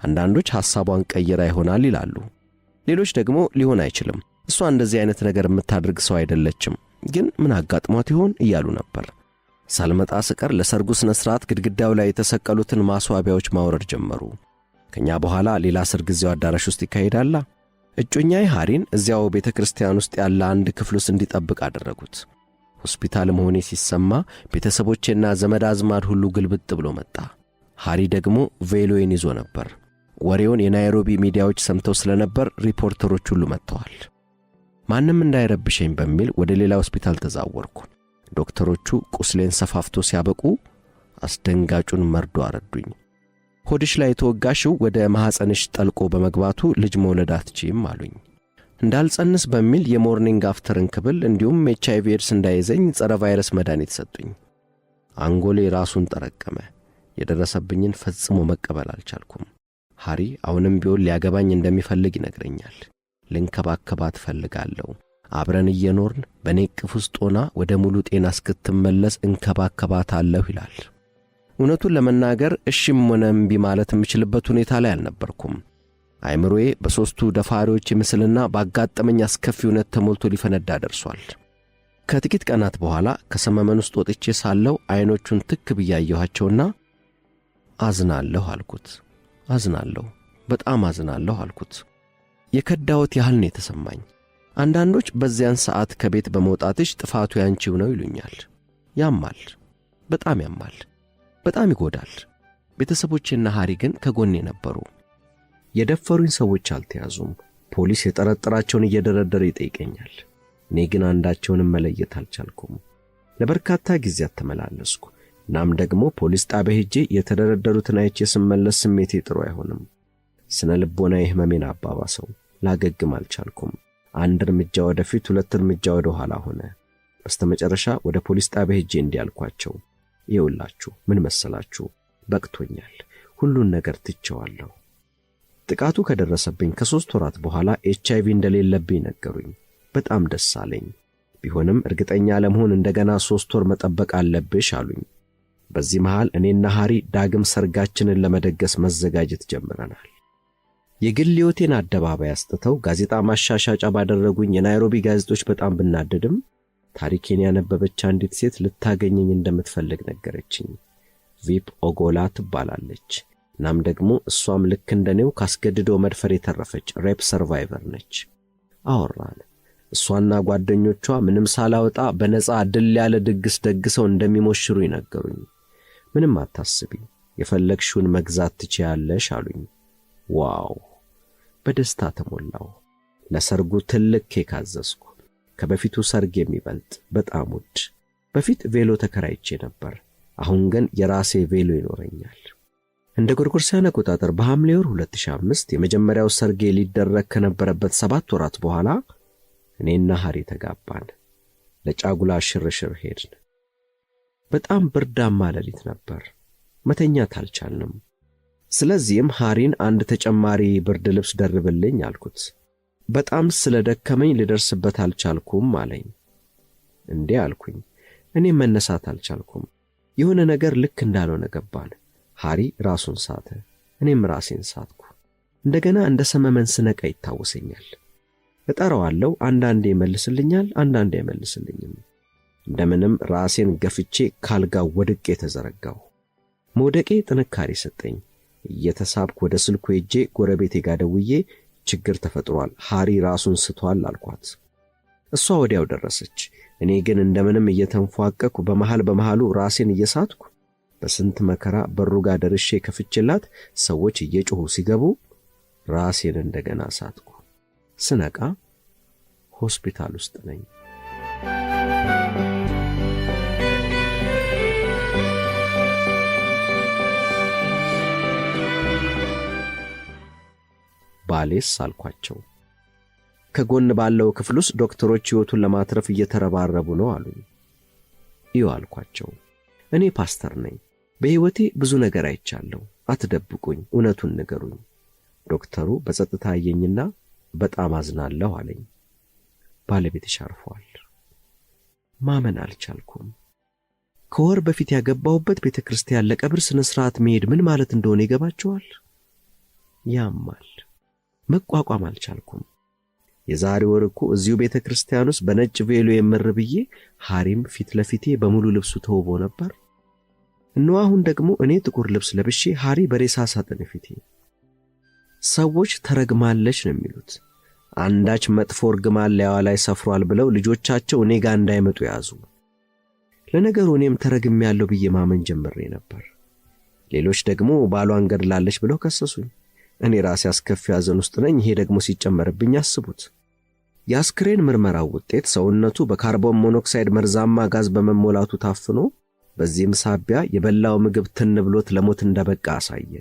አንዳንዶች ሐሳቧን ቀይራ ይሆናል ይላሉ። ሌሎች ደግሞ ሊሆን አይችልም፣ እሷ እንደዚህ አይነት ነገር የምታደርግ ሰው አይደለችም፣ ግን ምን አጋጥሟት ይሆን እያሉ ነበር። ሳልመጣ ስቀር ለሰርጉ ስነ ስርዓት ግድግዳው ላይ የተሰቀሉትን ማስዋቢያዎች ማውረድ ጀመሩ። ከኛ በኋላ ሌላ ሰርግ እዚያው አዳራሽ ውስጥ ይካሄዳል። እጮኛዬ ሃሪን እዚያው ቤተ ክርስቲያን ውስጥ ያለ አንድ ክፍል ውስጥ እንዲጠብቅ አደረጉት። ሆስፒታል መሆኔ ሲሰማ ቤተሰቦቼና ዘመድ አዝማድ ሁሉ ግልብጥ ብሎ መጣ። ሃሪ ደግሞ ቬሎዬን ይዞ ነበር። ወሬውን የናይሮቢ ሚዲያዎች ሰምተው ስለነበር ሪፖርተሮች ሁሉ መጥተዋል። ማንም እንዳይረብሸኝ በሚል ወደ ሌላ ሆስፒታል ተዛወርኩ። ዶክተሮቹ ቁስሌን ሰፋፍቶ ሲያበቁ አስደንጋጩን መርዶ አረዱኝ። ሆድሽ ላይ የተወጋሽው ወደ ማህፀንሽ ጠልቆ በመግባቱ ልጅ መውለድ አትችይም አሉኝ። እንዳልጸንስ በሚል የሞርኒንግ አፍተር እንክብል እንዲሁም HIV ኤድስ እንዳይዘኝ ጸረ ቫይረስ መድኃኒት ሰጡኝ። አንጎሌ ራሱን ጠረቀመ። የደረሰብኝን ፈጽሞ መቀበል አልቻልኩም። ሃሪ አሁንም ቢሆን ሊያገባኝ እንደሚፈልግ ይነግረኛል። ልንከባከባት ፈልጋለሁ። አብረን እየኖርን በኔ ቅፍ ውስጥ ሆና ወደ ሙሉ ጤና እስክትመለስ እንከባከባታለሁ ይላል። እውነቱን ለመናገር እሺም ሆነ እምቢ ማለት የምችልበት ሁኔታ ላይ አልነበርኩም። አይምሮዬ በሶስቱ ደፋሪዎች ምስልና ባጋጠመኝ አስከፊ እውነት ተሞልቶ ሊፈነዳ ደርሷል። ከጥቂት ቀናት በኋላ ከሰመመን ውስጥ ወጥቼ ሳለሁ አይኖቹን ትክ ብያየኋቸውና አዝናለሁ አልኩት። አዝናለሁ፣ በጣም አዝናለሁ አልኩት። የከዳሁት ያህል ነው የተሰማኝ። አንዳንዶች በዚያን ሰዓት ከቤት በመውጣትሽ ጥፋቱ ያንቺው ነው ይሉኛል። ያማል፣ በጣም ያማል፣ በጣም ይጎዳል። ቤተሰቦቼና ሃሪ ግን ከጎኔ ነበሩ። የደፈሩኝ ሰዎች አልተያዙም። ፖሊስ የጠረጠራቸውን እየደረደረ ይጠይቀኛል። እኔ ግን አንዳቸውንም መለየት አልቻልኩም። ለበርካታ ጊዜያት ተመላለስኩ። እናም ደግሞ ፖሊስ ጣቢያ ሄጄ የተደረደሩትን አይቼ ስመለስ ስሜቴ ጥሩ አይሆንም። ስነ ልቦናዬ ህመሜን አባባሰው። ላገግም አልቻልኩም። አንድ እርምጃ ወደፊት፣ ሁለት እርምጃ ወደ ኋላ ሆነ። በስተመጨረሻ ወደ ፖሊስ ጣቢያ ሄጄ እንዲያልኳቸው፣ ይኸውላችሁ ምን መሰላችሁ፣ በቅቶኛል፣ ሁሉን ነገር ትቼዋለሁ። ጥቃቱ ከደረሰብኝ ከ3 ወራት በኋላ HIV እንደሌለብኝ ነገሩኝ። በጣም ደስ አለኝ። ቢሆንም እርግጠኛ ለመሆን እንደገና 3 ወር መጠበቅ አለብሽ አሉኝ። በዚህ መሃል እኔና ሃሪ ዳግም ሰርጋችንን ለመደገስ መዘጋጀት ጀምረናል። የግል ሕይወቴን አደባባይ አስጥተው ጋዜጣ ማሻሻጫ ባደረጉኝ የናይሮቢ ጋዜጦች በጣም ብናደድም ታሪኬን ያነበበች አንዲት ሴት ልታገኘኝ እንደምትፈልግ ነገረችኝ። ቪፕ ኦጎላ ትባላለች። እናም ደግሞ እሷም ልክ እንደኔው ካስገድዶ መድፈር የተረፈች ሬፕ ሰርቫይቨር ነች። አወራን። እሷና ጓደኞቿ ምንም ሳላወጣ በነፃ ድል ያለ ድግስ ደግሰው እንደሚሞሽሩ ይነገሩኝ። ምንም አታስቢ፣ የፈለግሽውን መግዛት ትችያለሽ አሉኝ። ዋው! በደስታ ተሞላው። ለሰርጉ ትልቅ ኬክ አዘዝኩ። ከበፊቱ ሰርግ የሚበልጥ በጣም ውድ። በፊት ቬሎ ተከራይቼ ነበር። አሁን ግን የራሴ ቬሎ ይኖረኛል። እንደ ጎርጎሮሳውያን አቆጣጠር በሐምሌ ወር 2005 የመጀመሪያው ሰርጌ ሊደረግ ከነበረበት 7 ወራት በኋላ እኔና ሃሪ ተጋባን። ለጫጉላ ሽርሽር ሄድን። በጣም ብርዳማ ሌሊት ነበር። መተኛት አልቻልንም። ስለዚህም ሃሪን አንድ ተጨማሪ ብርድ ልብስ ደርብልኝ አልኩት። በጣም ስለደከመኝ ልደርስበት አልቻልኩም አለኝ። እንዴ አልኩኝ። እኔ መነሳት አልቻልኩም። የሆነ ነገር ልክ እንዳልሆነ ገባን። ሃሪ ራሱን ሳተ፣ እኔም ራሴን ሳትኩ። እንደገና እንደ ሰመመን ስነቃ ይታወሰኛል። እጠራዋለሁ። አንዳንዴ ይመልስልኛል፣ አንዳንዴ አይመልስልኝም። እንደምንም ራሴን ገፍቼ ካልጋው ወድቄ ተዘረጋሁ። መውደቄ ጥንካሬ ሰጠኝ። እየተሳብኩ ወደ ስልኩ ሄጄ ጎረቤቴ ጋር ደውዬ ችግር ተፈጥሯል፣ ሃሪ ራሱን ስቷል አልኳት። እሷ ወዲያው ደረሰች። እኔ ግን እንደምንም እየተንፏቀቅኩ በመሃሉ ራሴን እየሳትኩ በስንት መከራ በሩ ጋር ደርሼ ከፍቼላት ሰዎች እየጮሁ ሲገቡ ራሴን እንደገና ሳትኩ። ስነቃ ሆስፒታል ውስጥ ነኝ። ባሌስ አልኳቸው። ከጎን ባለው ክፍል ውስጥ ዶክተሮች ሕይወቱን ለማትረፍ እየተረባረቡ ነው አሉኝ። እዩ አልኳቸው። እኔ ፓስተር ነኝ። በሕይወቴ ብዙ ነገር አይቻለሁ። አትደብቁኝ፣ እውነቱን ንገሩኝ። ዶክተሩ በጸጥታ አየኝና በጣም አዝናለሁ አለኝ። ባለቤትሽ አርፏል። ማመን አልቻልኩም። ከወር በፊት ያገባሁበት ቤተክርስቲያን ለቀብር ስነ ስርዓት መሄድ ምን ማለት እንደሆነ ይገባቸዋል። ያማል። መቋቋም አልቻልኩም። የዛሬ ወር እኮ እዚሁ ቤተክርስቲያን ውስጥ በነጭ ቬሎ የምርብዬ ሃሪም ፊት ለፊቴ በሙሉ ልብሱ ተውቦ ነበር። እነሆ አሁን ደግሞ እኔ ጥቁር ልብስ ለብሼ ሃሪ በሬሳ ሳጥን ፊቴ። ሰዎች ተረግማለች ነው የሚሉት። አንዳች መጥፎ እርግማን ላይዋ ላይ ሰፍሯል ብለው ልጆቻቸው እኔ ጋር እንዳይመጡ ያዙ። ለነገሩ እኔም ተረግሜያለሁ ብዬ ማመን ጀምሬ ነበር። ሌሎች ደግሞ ባሏን ገድላለች ብለው ከሰሱኝ። እኔ ራሴ አስከፊ ሐዘን ውስጥ ነኝ። ይሄ ደግሞ ሲጨመርብኝ አስቡት። የአስክሬን ምርመራው ውጤት ሰውነቱ በካርቦን ሞኖክሳይድ መርዛማ ጋዝ በመሞላቱ ታፍኖ፣ በዚህም ሳቢያ የበላው ምግብ ትን ብሎት ለሞት እንደበቃ አሳየ።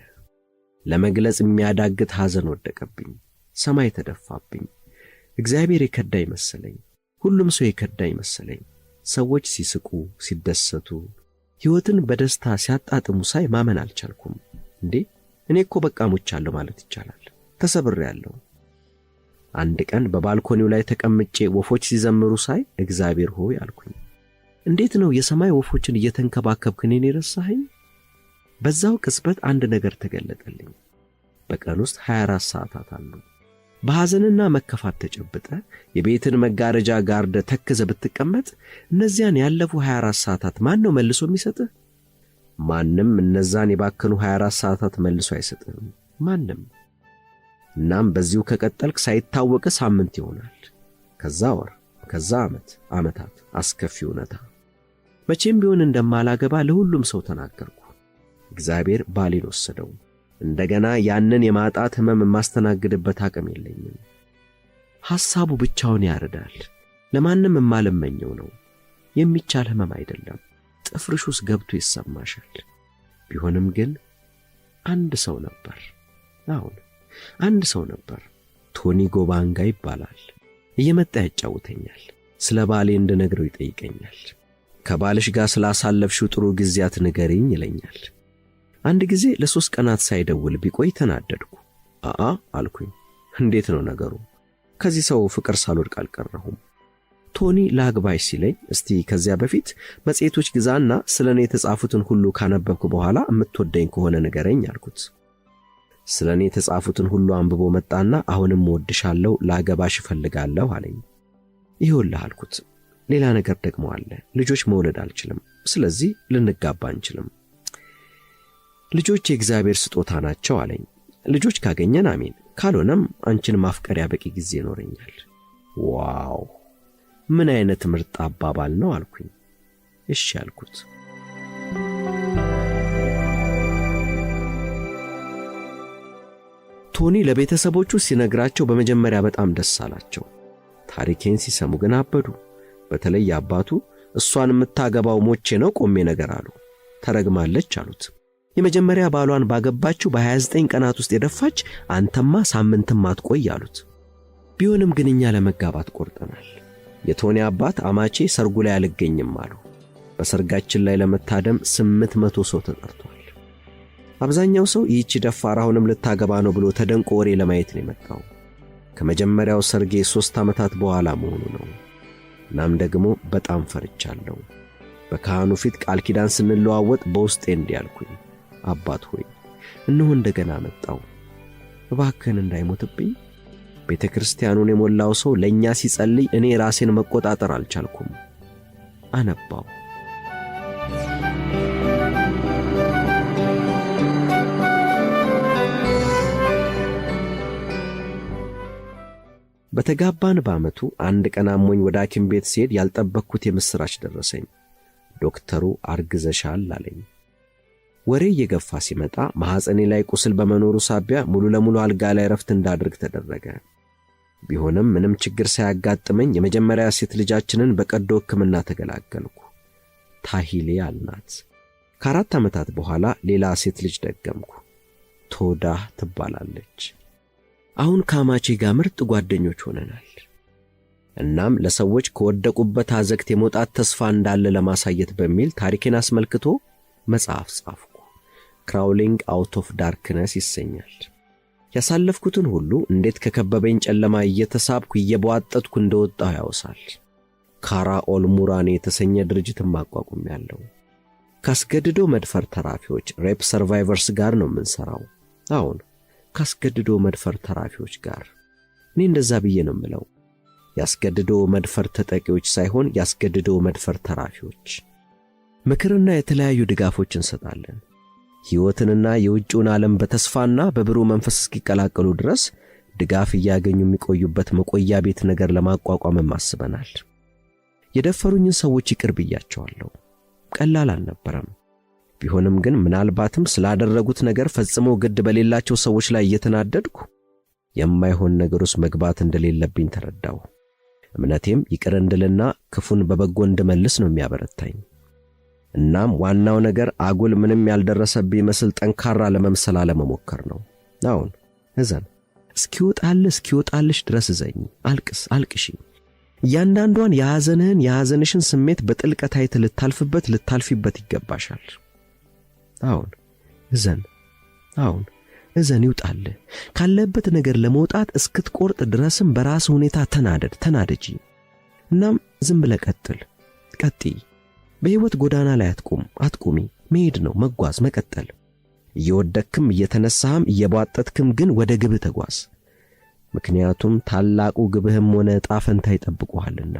ለመግለጽ የሚያዳግት ሐዘን ወደቀብኝ። ሰማይ ተደፋብኝ። እግዚአብሔር የከዳኝ መሰለኝ። ሁሉም ሰው የከዳኝ መሰለኝ። ሰዎች ሲስቁ፣ ሲደሰቱ፣ ሕይወትን በደስታ ሲያጣጥሙ ሳይ ማመን አልቻልኩም። እንዴ እኔ እኮ በቃ ሞቻለሁ ማለት ይቻላል። ተሰብሬያለሁ። አንድ ቀን በባልኮኒው ላይ ተቀምጬ ወፎች ሲዘምሩ ሳይ እግዚአብሔር ሆይ አልኩኝ፣ እንዴት ነው የሰማይ ወፎችን እየተንከባከብክ እኔን የረሳኸኝ? በዛው ቅጽበት አንድ ነገር ተገለጠልኝ። በቀን ውስጥ 24 ሰዓታት አሉ። በሐዘንና መከፋት ተጨብጠ የቤትን መጋረጃ ጋርደ ተክዘ ብትቀመጥ እነዚያን ያለፉ 24 ሰዓታት ማን ነው መልሶ የሚሰጥህ? ማንም እነዛን የባከኑ 24 ሰዓታት መልሶ አይሰጥህም። ማንም። እናም በዚሁ ከቀጠልክ ሳይታወቅ ሳምንት ይሆናል፣ ከዛ ወር፣ ከዛ ዓመታት። አስከፊ እውነታ። መቼም ቢሆን እንደማላገባ ለሁሉም ሰው ተናገርኩ። እግዚአብሔር ባሌን ወሰደው። እንደገና ያንን የማጣት ሕመም የማስተናግድበት አቅም የለኝም። ሐሳቡ ብቻውን ያርዳል። ለማንም የማልመኘው ነው። የሚቻል ሕመም አይደለም። ጥፍርሽ ውስጥ ገብቶ ይሰማሻል። ቢሆንም ግን አንድ ሰው ነበር። አሁን አንድ ሰው ነበር። ቶኒ ጎባንጋ ይባላል። እየመጣ ያጫውተኛል። ስለ ባሌ እንድነግረው ይጠይቀኛል። ከባልሽ ጋር ስላሳለፍሽው ጥሩ ጊዜያት ንገሪኝ ይለኛል። አንድ ጊዜ ለ3 ቀናት ሳይደውል ቢቆይ ተናደድኩ። አልኩኝ። እንዴት ነው ነገሩ? ከዚህ ሰው ፍቅር ሳልወድቅ አልቀረሁም። ቶኒ ላግባሽ ሲለኝ እስቲ ከዚያ በፊት መጽሔቶች ግዛና ስለኔ የተጻፉትን ሁሉ ካነበብኩ በኋላ የምትወደኝ ከሆነ ንገረኝ አልኩት። ስለኔ የተጻፉትን ሁሉ አንብቦ መጣና አሁንም እወድሻለሁ፣ ላገባሽ እፈልጋለሁ አለኝ። ይኸውልህ አልኩት፣ ሌላ ነገር ደግሞ አለ። ልጆች መውለድ አልችልም። ስለዚህ ልንጋባ አንችልም። ልጆች የእግዚአብሔር ስጦታ ናቸው አለኝ። ልጆች ካገኘን አሜን፣ ካልሆነም አንቺን ማፍቀሪያ በቂ ጊዜ ይኖረኛል። ዋው ምን አይነት ምርጥ አባባል ነው አልኩኝ። እሺ አልኩት። ቶኒ ለቤተሰቦቹ ሲነግራቸው በመጀመሪያ በጣም ደስ አላቸው። ታሪኬን ሲሰሙ ግን አበዱ። በተለይ አባቱ እሷን የምታገባው ሞቼ ነው ቆሜ ነገር አሉ። ተረግማለች አሉት። የመጀመሪያ ባሏን ባገባችው በ29 ቀናት ውስጥ የደፋች አንተማ ሳምንትም አትቆይ አሉት። ቢሆንም ግን እኛ ለመጋባት ቆርጠናል። የቶኒ አባት አማቼ ሰርጉ ላይ አልገኝም አሉ። በሰርጋችን ላይ ለመታደም 800 ሰው ተጠርቷል። አብዛኛው ሰው ይህች ደፋር አሁንም ልታገባ ነው ብሎ ተደንቆ ወሬ ለማየት ነው የመጣው። ከመጀመሪያው ሰርጌ 3 ዓመታት በኋላ መሆኑ ነው። እናም ደግሞ በጣም ፈርቻለሁ። በካህኑ ፊት ቃል ኪዳን ስንለዋወጥ በውስጤ እንዲህ አልኩኝ፣ አባት ሆይ እነሆ እንደገና መጣው፣ እባክህን እንዳይሞትብኝ። ቤተ ክርስቲያኑን የሞላው ሰው ለእኛ ሲጸልይ እኔ ራሴን መቆጣጠር አልቻልኩም። አነባው። በተጋባን በዓመቱ አንድ ቀን አሞኝ ወደ ሐኪም ቤት ስሄድ ያልጠበቅኩት የምሥራች ደረሰኝ። ዶክተሩ አርግዘሻል አለኝ። ወሬ እየገፋ ሲመጣ ማኅፀኔ ላይ ቁስል በመኖሩ ሳቢያ ሙሉ ለሙሉ አልጋ ላይ ረፍት እንዳድርግ ተደረገ። ቢሆንም ምንም ችግር ሳያጋጥመኝ የመጀመሪያ ሴት ልጃችንን በቀዶ ሕክምና ተገላገልኩ። ታሂሌ አልናት። ከ4 ዓመታት በኋላ ሌላ ሴት ልጅ ደገምኩ። ቶዳህ ትባላለች። አሁን ከአማቼ ጋር ምርጥ ጓደኞች ሆነናል። እናም ለሰዎች ከወደቁበት አዘቅት የመውጣት ተስፋ እንዳለ ለማሳየት በሚል ታሪኬን አስመልክቶ መጽሐፍ ጻፍኩ። ክራውሊንግ አውት ኦፍ ዳርክነስ ይሰኛል። ያሳለፍኩትን ሁሉ እንዴት ከከበበኝ ጨለማ እየተሳብኩ እየቧጠጥኩ እንደወጣሁ ያወሳል። ካራ ኦልሙራኔ የተሰኘ ድርጅትም አቋቁሜያለሁ። ካስገድዶ መድፈር ተራፊዎች ሬፕ ሰርቫይቨርስ ጋር ነው የምንሰራው። አሁን ካስገድዶ መድፈር ተራፊዎች ጋር። እኔ እንደዛ ብዬ ነው የምለው፣ ያስገድዶ መድፈር ተጠቂዎች ሳይሆን ያስገድዶ መድፈር ተራፊዎች። ምክርና የተለያዩ ድጋፎች እንሰጣለን። ሕይወትንና የውጭውን ዓለም በተስፋና በብሩህ መንፈስ እስኪቀላቀሉ ድረስ ድጋፍ እያገኙ የሚቆዩበት መቆያ ቤት ነገር ለማቋቋምም አስበናል። የደፈሩኝን ሰዎች ይቅር ብያቸዋለሁ። ቀላል አልነበረም። ቢሆንም ግን ምናልባትም ስላደረጉት ነገር ፈጽሞ ግድ በሌላቸው ሰዎች ላይ እየተናደድኩ የማይሆን ነገር ውስጥ መግባት እንደሌለብኝ ተረዳሁ። እምነቴም ይቅር እንድልና ክፉን በበጎ እንድመልስ ነው የሚያበረታኝ። እናም ዋናው ነገር አጉል ምንም ያልደረሰብኝ መስል ጠንካራ ለመምሰል አለመሞከር ነው። አሁን እዘን፣ እስኪወጣልሽ ድረስ እዘኝ፣ አልቅሺ። እያንዳንዷን የሐዘንሽን ስሜት በጥልቀት አይተሽ ልታልፊበት ይገባሻል። አሁን እዘን፣ ይውጣልህ። ካለበት ነገር ለመውጣት እስክትቆርጥ ድረስም በራስ ሁኔታ ተናደጂ። እናም ዝም ብለህ ቀጥይ። በሕይወት ጎዳና ላይ አትቁሚ። መሄድ ነው፣ መጓዝ፣ መቀጠል። እየወደክም እየተነሳህም እየቧጠጥክም ግን ወደ ግብህ ተጓዝ። ምክንያቱም ታላቁ ግብህም ሆነ ዕጣ ፈንታ ይጠብቁሃልና።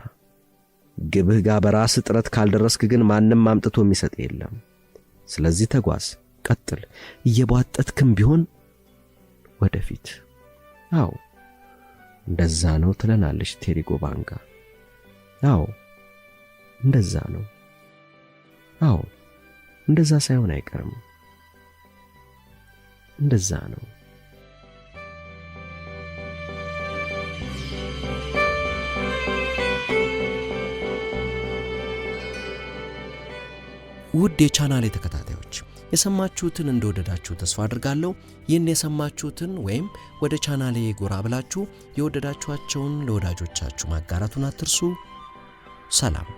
ግብህ ጋር በራስ ጥረት ካልደረስክ ግን ማንም አምጥቶ የሚሰጥ የለም። ስለዚህ ተጓዝ፣ ቀጥል። እየቧጠጥክም ቢሆን ወደፊት። አዎ እንደዛ ነው ትለናለች ቴሪ ጎባንጋ። አዎ እንደዛ ነው። አዎ እንደዛ ሳይሆን አይቀርም። እንደዛ ነው። ውድ የቻናሌ ተከታታዮች የሰማችሁትን እንደወደዳችሁ ተስፋ አድርጋለሁ። ይህን የሰማችሁትን ወይም ወደ ቻናሌ ጎራ ብላችሁ የወደዳችኋቸውን ለወዳጆቻችሁ ማጋራቱን አትርሱ። ሰላም።